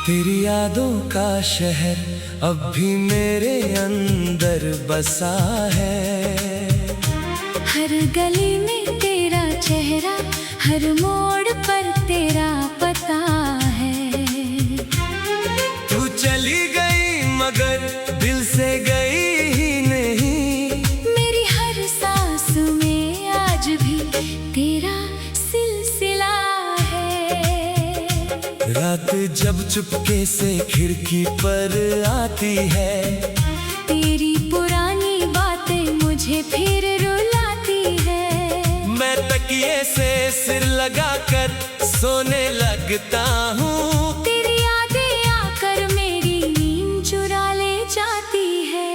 तेरी यादों का शहर अब भी मेरे अंदर बसा है। हर गली में तेरा चेहरा, हर मोड़ पर तेरा पता है। तू चली गई मगर दिल से गई ही नहीं। मेरी हर सांस में आज भी तेरा सिलसिला है। रात जब चुपके से खिड़की पर आती है, तेरी पुरानी बातें मुझे फिर रुलाती है। मैं तकिए से सिर लगाकर सोने लगता हूँ। तेरी यादें आकर मेरी नींद चुरा ले जाती है।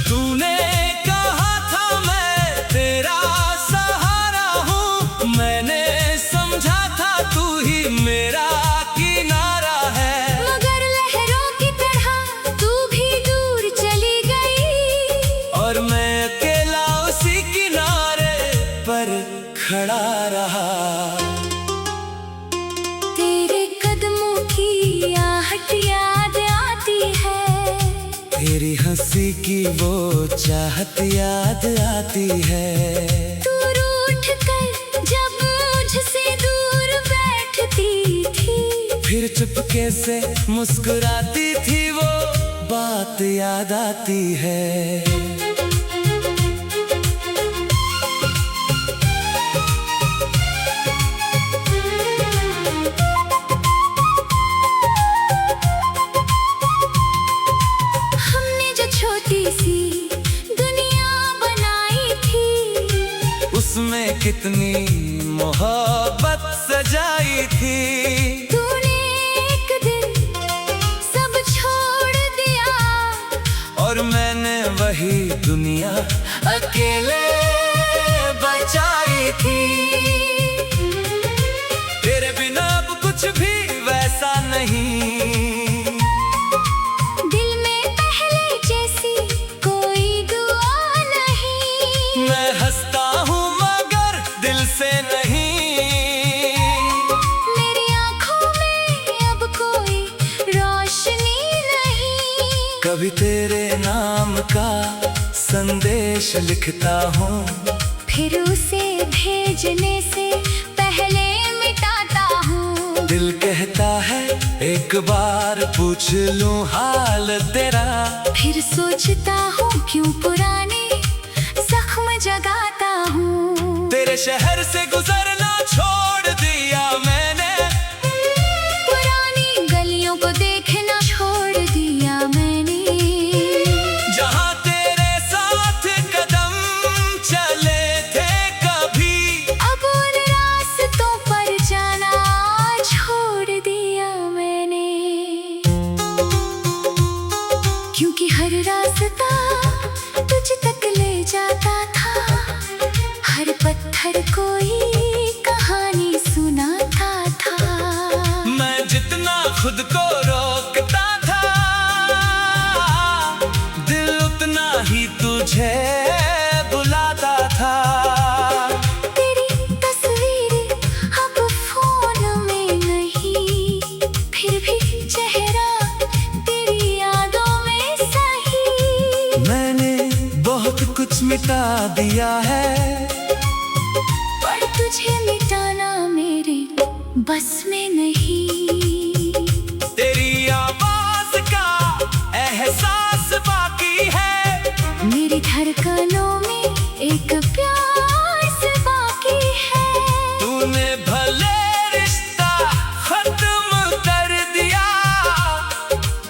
तूने कहा था मैं तेरा सहारा हूँ, मैंने समझा था तू ही मेरा किनारा है। मगर लहरों की तरह तू भी दूर चली गई, और मैं अकेला उसी किनारे पर खड़ा रहा। तेरे कदमों की आहट याद आती है। तेरी हंसी की वो चाहत याद आती है। तू रूठ कर जब मुझसे दूर बैठती थी, फिर चुपके से मुस्कुराती थी, वो बात याद आती है। हमने जो छोटी सी दुनिया बनाई थी, उसमें कितनी मोहब्बत सजाई थी। तूने एक दिन सब छोड़ दिया, और मैंने वही दुनिया अकेले बचाई थी। तेरे बिना अब कुछ भी वैसा नहीं। दिल में पहले जैसी कोई दुआ नहीं। मैं हंसता हूँ मगर दिल से नहीं। मेरी आँखों में अब कोई रोशनी नहीं। कभी तेरे नाम का संदेश लिखता हूँ, फिर उसे भेजने से पहले मिटाता हूँ। दिल कहता है एक बार पूछ लूं हाल तेरा। फिर सोचता हूँ क्यों पुराने जख्म जगाता हूँ। तेरे शहर से गुजरना छोड़ दिया मैंने, पुरानी गलियों को देखना छोड़ दिया मैंने। जहाँ तेरे साथ कदम चले थे कभी, अब उन रास्तों पर जाना छोड़ दिया मैंने। क्योंकि हर रास्ता तुझ तक ले जाता था, हर पत्थर कोई कहानी सुनाता था। मैं जितना खुद को रोकता था, दिल उतना ही तुझे बुलाता था। तेरी तस्वीर अब फोन में नहीं, फिर भी चेहरा तेरी यादों में सही। मैंने बहुत कुछ मिटा दिया है, पर तुझे मिटाना मेरे बस में नहीं। तेरी आवाज का एहसास बाकी है, मेरी धड़कनों में एक प्यास बाकी है। तूने भले रिश्ता खत्म कर दिया,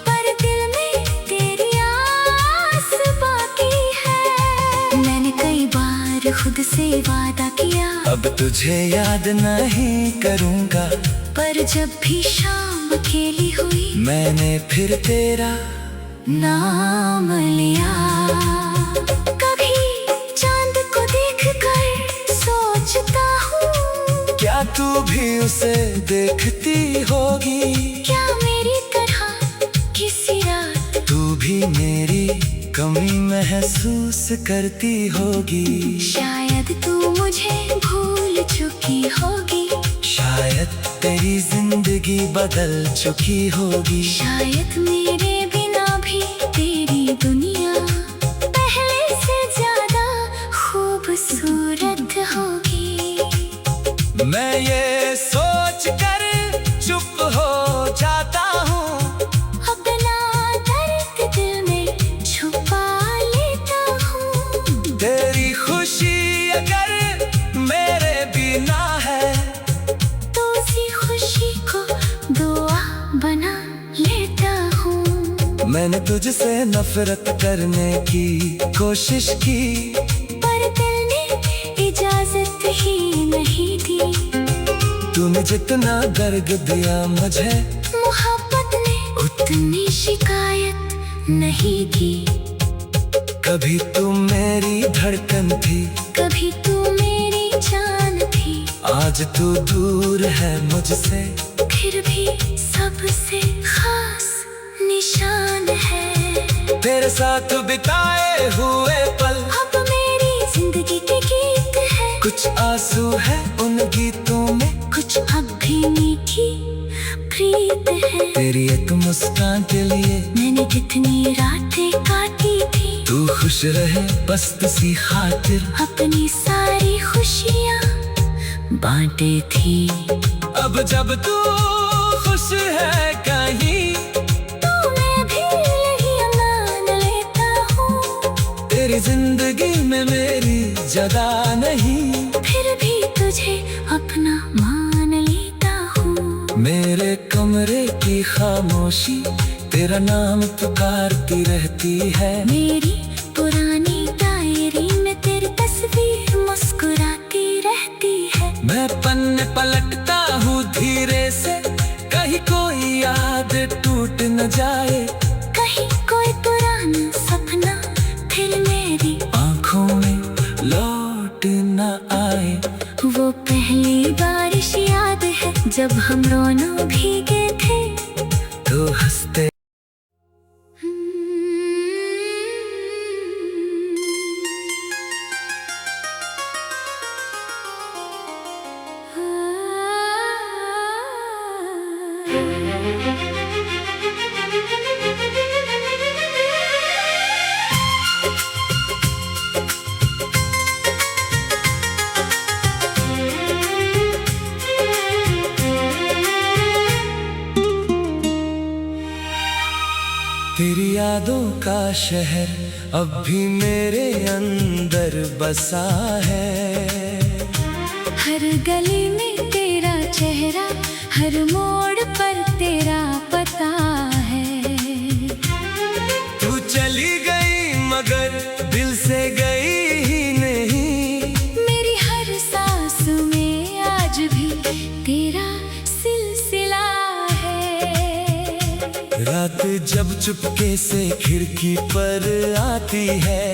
पर दिल में तेरी आस बाकी है। मैंने कई बार खुद से वादा किया, अब तुझे याद नहीं करूँगा, पर जब भी शाम अकेली हुई मैंने फिर तेरा नाम लिया। कभी चांद को देखकर सोचता हूँ, क्या तू भी उसे देखती होगी? क्या मेरी तरह किसी रात तू कमी महसूस करती होगी। शायद तू मुझे भूल चुकी होगी। शायद तेरी जिंदगी बदल चुकी होगी। शायद मेरे बिना भी तेरी दुनिया पहले से ज्यादा खूबसूरत होगी। मैं ये सोच कर चुप हो जाता हूँ, अपना दर्द दिल में छुपा लेता हूँ। तेरी खुशी अगर मेरे बिना है तो उसी खुशी को दुआ बना लेता हूँ। मैंने तुझसे नफरत करने की कोशिश की, पर दिल ने इजाजत ही नहीं दी। तूने जितना दर्द दिया मुझे, मोहब्बत ने उतनी शिकायत नहीं की। कभी तू मेरी धड़कन थी, कभी तू मेरी जान थी। आज तू दूर है मुझसे, फिर भी सबसे खास निशान है। तेरे साथ बिताए हुए पल अब मेरी जिंदगी के गीत है। कुछ आंसू है उन गीतों में, कुछ अब भी मीठी प्रीत है। तेरी एक मुस्कान के लिए मैंने कितनी रातें काटी थी। तू खुश रहे बस तुसी खातिर, अपनी सारी खुशियाँ बांटे थी। अब जब तू खुश है कहीं, तो मैं भी यही मान लेता हूँ। तेरी जिंदगी में मेरी जगह नहीं, फिर भी तुझे अपना मान लेता हूँ। मेरे कमरे की खामोशी तेरा नाम पुकारती रहती है। मेरी पुरानी डायरी में तेरी तस्वीर मुस्कुराती रहती है। मैं पन्ने पलटता हूँ धीरे से, कहीं कोई याद टूट न जाए। कहीं कोई पुराना सपना फिर मेरी आँखों में लौट न आए। वो पहली बारिश याद है जब हम दोनों भीगे थे। तो हंसते तेरी यादों का शहर अब भी मेरे अंदर बसा है। हर गली में तेरा चेहरा, हर मोड़ पर तेरा पता है। तू चली गई मगर दिल से गई ही नहीं। मेरी हर सांस में आज भी तेरा सिलसिला है। रात जब चुपके से खिड़की पर आती है,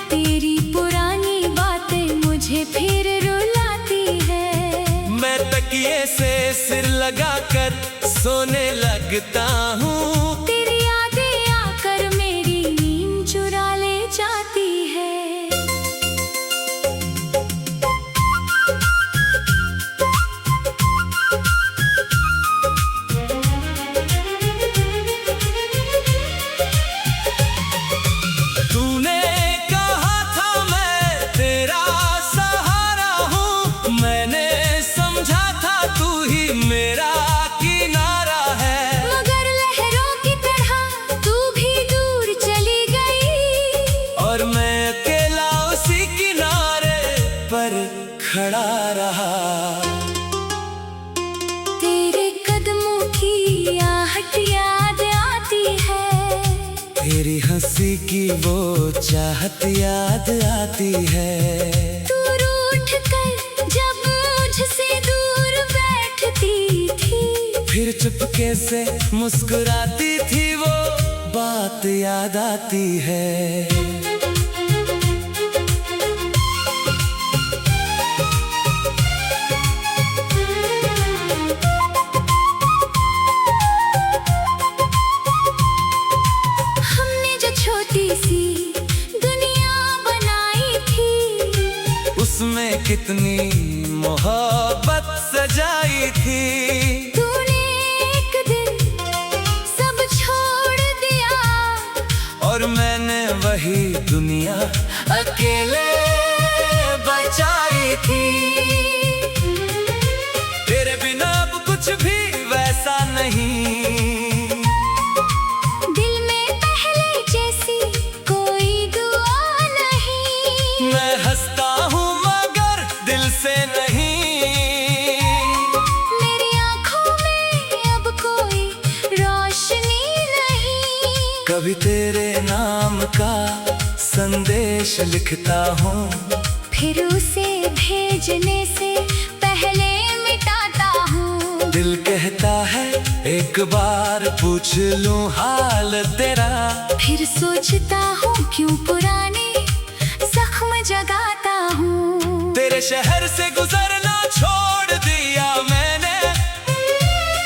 तेरी पुरानी बातें मुझे फिर रुलाती है। मैं तकिए से सिर लगाकर सोने लगता हूँ। तेरी यादें आकर मेरी नींद चुरा ले जाती है। तूने कहा था मैं तेरा सहारा हूँ, मैंने समझा था तू ही मेरा किनारा है। मगर लहरों की तरह तू भी दूर चली गई। और मैं अकेला उसी किनारे पर खड़ा रहा। तेरे कदमों की आहट याद आती है। तेरी हंसी की वो चाहत याद आती है। तू रूठ कर जब मुझसे दूर बैठती थी। फिर चुपके से मुस्कुराती थी, वो बात याद आती है। हमने जो छोटी सी कितनी मोहब्बत सजाई थी। तूने एक दिन सब छोड़ दिया और मैंने वही दुनिया अकेले बचाई थी। तेरे बिना अब कुछ भी वैसा नहीं, दिल में पहले जैसी कोई दुआ नहीं। मैं हंसता हूँ मगर दिल से नहीं। मेरी आँखों में अब कोई रोशनी नहीं। कभी तेरे नाम का संदेश लिखता हूँ, फिर उसे भेजने से पहले मिटाता हूँ। दिल कहता है एक बार पूछ लूं हाल तेरा। फिर सोचता हूँ क्यों पुराने जख्म जगाता हूँ। तेरे शहर से गुजरना छोड़ दिया मैंने,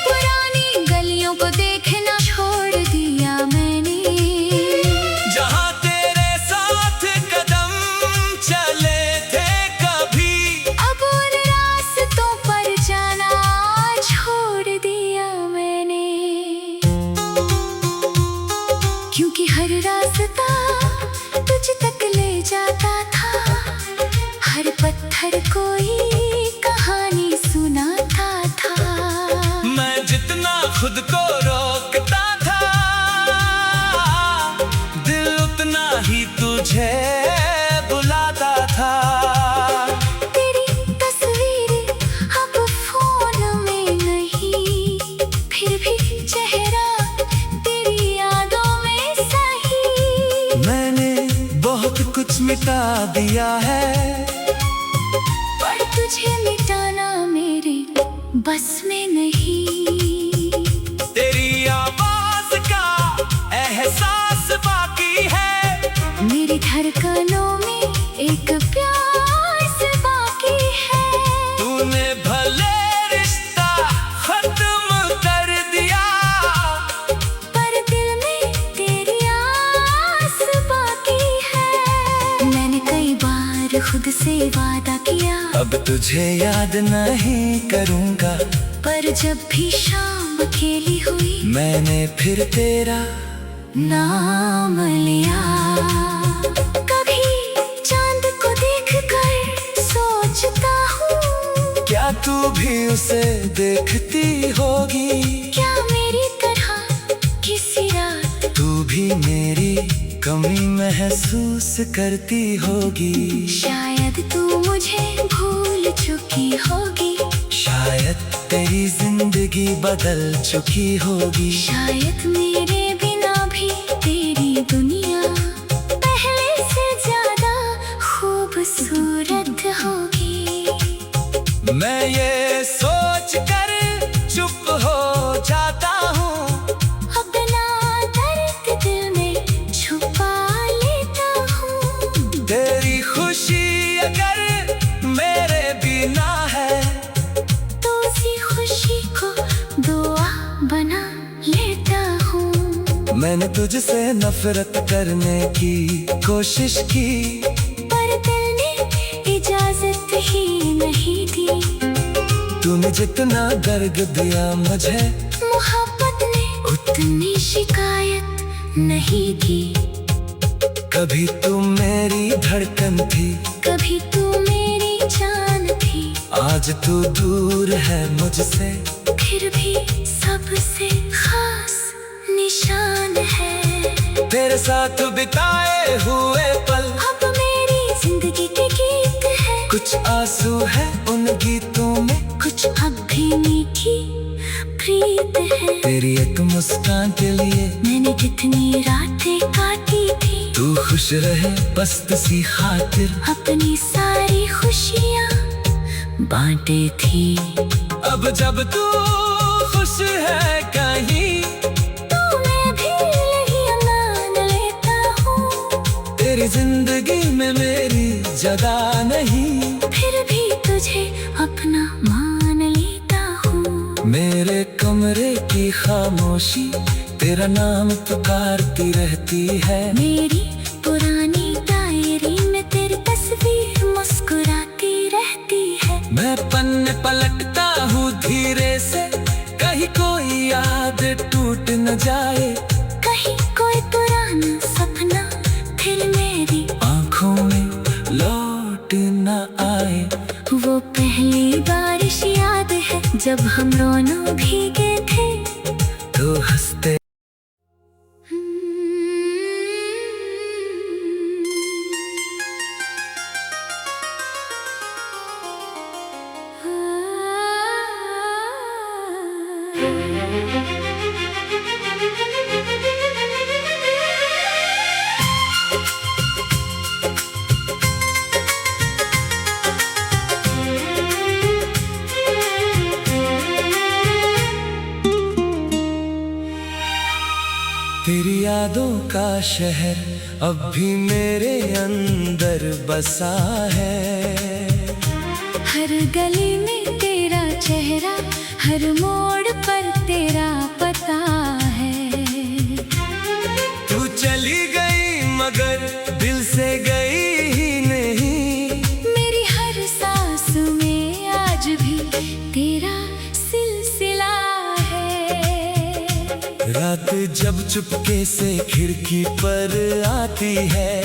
पुरानी गलियों को देखना छोड़ दिया मैंने। जहाँ तेरे साथ कदम चले थे कभी, अब उन रास्तों पर जाना छोड़ दिया मैंने। क्योंकि हर रास्ता तुझ तक ले जाता था, हर पत्थर कोई कहानी सुनाता था। मैं जितना खुद को रोकता था, दिल उतना ही तुझे बुलाता था। तेरी तस्वीर अब फोन में नहीं, फिर भी चेहरा तेरी यादों में सही। मैंने बहुत कुछ मिटा दिया है, पर तुझे मिटाना मेरे बस में नहीं। तेरी आवाज का एहसास बाकी है, मेरी धड़कनों में एक प्यास बाकी है। तूने भले रिश्ता खत्म कर दिया, पर दिल में तेरी आस बाकी है। मैंने कई बार खुद से वादा किया, अब तुझे याद नहीं करूँगा। पर जब भी शाम अकेली हुई मैंने फिर तेरा नाम लिया। कभी चांद को देखकर सोचता हूँ, क्या तू भी उसे देखती होगी। क्या मेरी तरह किसी रात तू भी मेरी कमी महसूस करती होगी। शायद तू मुझे भूल चुकी होगी। शायद तेरी जिंदगी बदल चुकी होगी। शायद मेरे बिना भी तेरी दुनिया पहले से ज्यादा खूबसूरत होगी। मैं ये सोच कर चुप हो जाता हूँ, अपना दर्द दिल में छुपा लेता हूँ। तेरी खुशी अगर मेरे बिना है, तो उसी खुशी को दुआ बना लेता हूँ। मैंने तुझसे नफरत करने की कोशिश की, पर दिल ने इजाजत ही नहीं दी। तूने जितना दर्द दिया मुझे, मोहब्बत ने उतनी शिकायत नहीं की। कभी तू मेरी धड़कन थी, कभी तू मेरी जान थी। आज तू दूर है मुझसे, फिर भी सबसे खास निशान है। तेरे साथ बिताए हुए पल अब मेरी जिंदगी के गीत है। कुछ आंसू है उन गीतों में, कुछ अब भी मीठी प्रीत है। तेरी एक मुस्कान के लिए मैंने कितनी रातें काटी थी। तू खुश रहे बस तुसी खातिर, अपनी सारी खुशियाँ बांटे थी। अब जब तू खुश है कहीं, तो मैं भी यही मान लेता हूँ। तेरी जिंदगी में मेरी जगह नहीं, फिर भी तुझे अपना मान लेता हूँ। मेरे कमरे की खामोशी तेरा नाम पुकारती रहती है। मेरी पुरानी डायरी में तेरी तस्वीर मुस्कुराती रहती मैं पन्ने पलटता हूँ धीरे से, कहीं कोई याद टूट न जाए, कहीं कोई पुराना सपना फिर मेरी आंखों में लौट न आए। वो पहली बारिश याद है जब हम दोनों भीगे थे, तो हंसते तेरी यादों का शहर अब भी मेरे अंदर बसा है। हर गली में तेरा चेहरा, हर मोड़ पर तेरा पता है। तू चली गई मगर दिल से गई ही नहीं, मेरी हर सांस में आज भी तेरा सिलसिला है। रात जब चुपके से खिड़की पर आती है,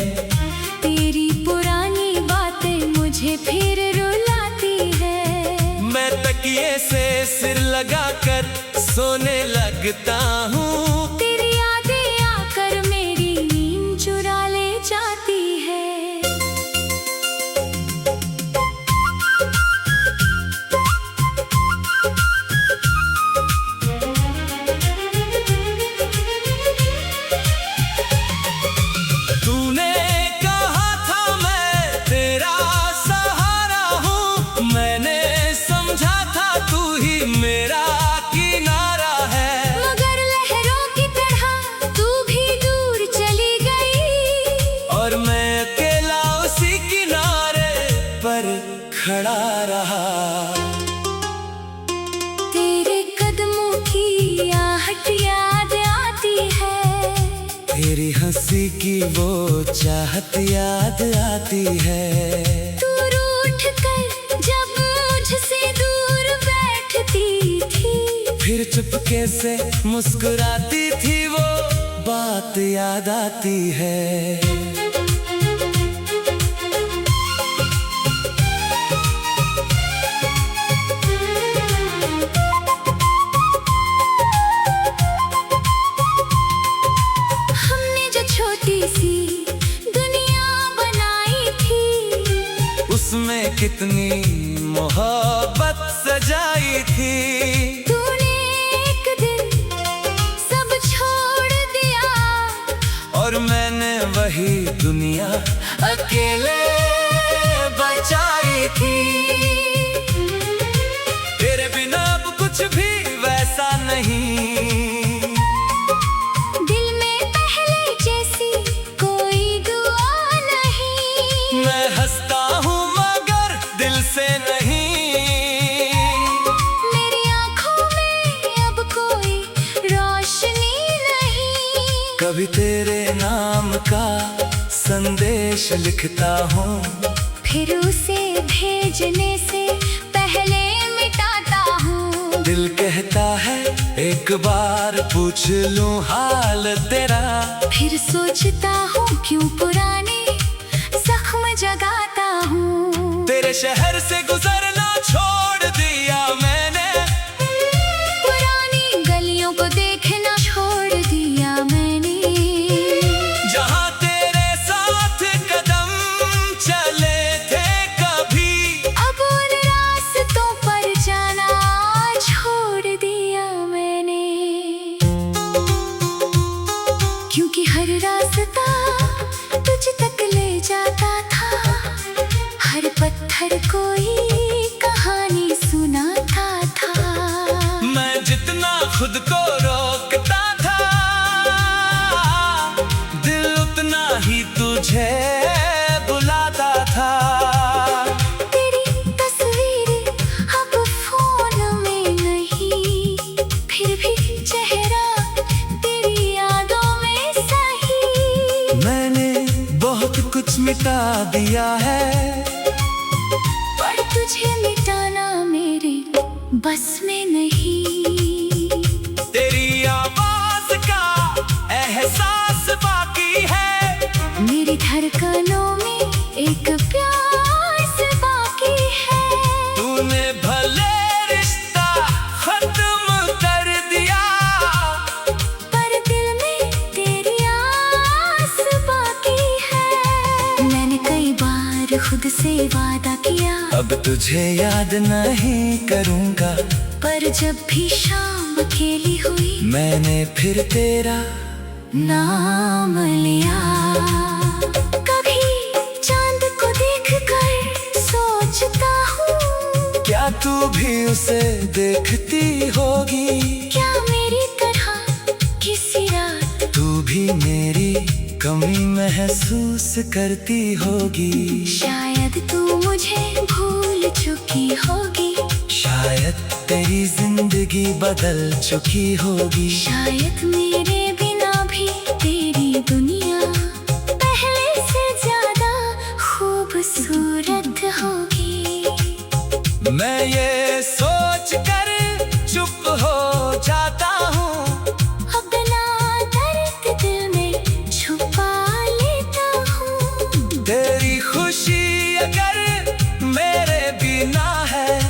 तेरी पुरानी बातें मुझे फिर रुलाती है। मैं तकिए से सिर लगाकर सोने लगता हूँ, तेरी यादें आकर मेरी नींद चुरा ले जाती है। तूने कहा था मैं तेरा सहारा हूँ, मैंने समझा था तू ही मेरा किनारा है। मगर लहरों की तरह तू भी दूर चली गई, और मैं अकेला उसी किनारे पर खड़ा रहा। तेरे कदमों की आहट याद आती है, तेरी हंसी की वो चाहत याद आती है। तू रूठ कर जब मुझसे दूर बैठती थी, फिर चुपके से मुस्कुराती थी, वो बात याद आती है। हमने जो छोटी सी दुनिया बनाई थी, उसमें कितनी मोहब्बत सजाई थी। तूने एक दिन सब छोड़ दिया, और मैंने वही दुनिया अकेले बचाई थी। तेरे बिना अब कुछ भी वैसा नहीं, दिल में पहले जैसी कोई दुआ नहीं। मैं हंसता हूँ मगर दिल से नहीं। मेरी आँखों में अब कोई रोशनी नहीं। कभी तेरे नाम का संदेश लिखता हूँ, फिर उसे भेजने से पहले मिटाता हूँ। दिल कहता है एक बार पूछ लूं हाल तेरा, फिर सोचता हूँ क्यों पुराने जख्म जगाता हूँ। तेरे शहर से गुजरना छोड़ दिया मैंने, पुरानी गलियों को देखना छोड़ दिया मैंने। जहाँ तेरे साथ कदम चले थे कभी, अब उन रास्तों पर जाना छोड़ दिया मैंने। क्योंकि हर रास्ता तुझ तक ले जाता था, हर पत्थर कोई कहानी सुनाता था। मैं जितना खुद को रोकता था, दिल उतना ही तुझे बुलाता था। तेरी तस्वीर अब फोन में नहीं, फिर भी चेहरा तेरी यादों में सही। मैंने बहुत कुछ मिटा दिया है, पर तुझे मिटाना बस में नहीं। तेरी आवाज का एहसास बाकी है, मेरी धड़कनों में एक प्यास बाकी है। तूने भले रिश्ता खत्म कर दिया, पर दिल में तेरी आस बाकी है। मैंने कई बार खुद से वादा किया, अब तुझे याद नहीं करूँगा, पर जब भी शाम अकेली हुई मैंने फिर तेरा नाम लिया। कभी चांद को देखकर सोचता हूँ, क्या तू भी उसे देखती होगी? क्या मेरी तरह किसी रात तू भी मेरी कमी महसूस करती होगी। शायद तू मुझे भूल चुकी होगी, शायद तेरी जिंदगी बदल चुकी होगी। शायद मेरे बिना भी तेरी दुनिया पहले से ज्यादा खूबसूरत होगी। मैं ये सोच कर चुप हो जाता हूँ, अपना दर्द दिल में छुपा लेता हूँ। तेरी खुशी अगर मेरे बिना है,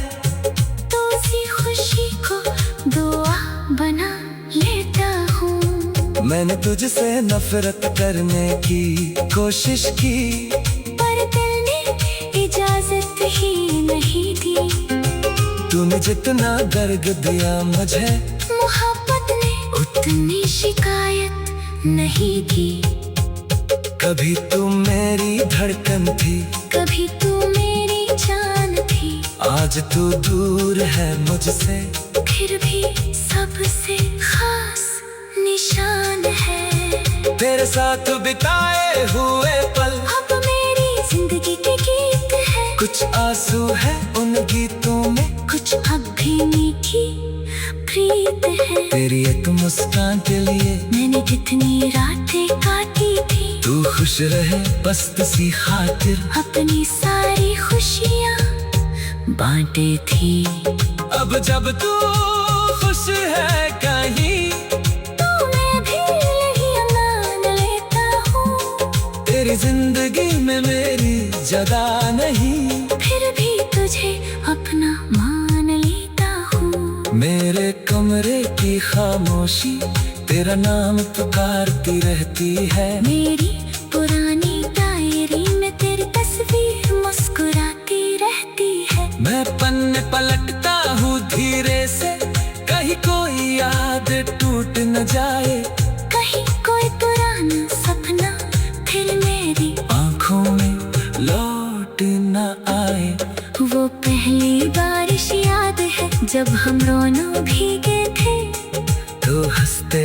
तो उसी खुशी को दुआ बना लेता हूँ। मैंने तुझसे नफरत करने की कोशिश की, पर दिल ने इजाजत ही नहीं दी। तूने जितना दर्द दिया मुझे, मोहब्बत ने उतनी शिकायत नहीं की। कभी तू मेरी धड़कन थी, कभी तू मेरी जान थी, आज तू दूर है मुझसे, फिर भी सबसे खास निशान है। तेरे साथ बिताए हुए पल अब मेरी जिंदगी के गीत है, कुछ आंसू है उन गीतों में, कुछ अब भी मीठी प्रीत है। तेरी एक मुस्कान के लिए मैंने जितनी रातें काटी थी, तू खुश रहे बस तुसी खातिर, अपनी सारी खुशियाँ बांटे थी। अब जब तू खुश है कहीं, तो मैं भी यही मान लेता हूँ। तेरी जिंदगी में मेरी जगह नहीं, फिर भी तुझे अपना मान लेता हूँ। मेरे कमरे की खामोशी तेरा नाम पुकारती रहती है। मेरी पुरानी डायरी में तेरी तस्वीर मुस्कुराती रहती है। मैं पन्ने पलटता हूँ धीरे से, कहीं कोई याद टूट न जाए, कहीं कोई पुराना सपना फिर मेरी आँखों में लौट न आए। वो पहली बारिश याद है, जब हम दोनों भीगे थे। तो हंसते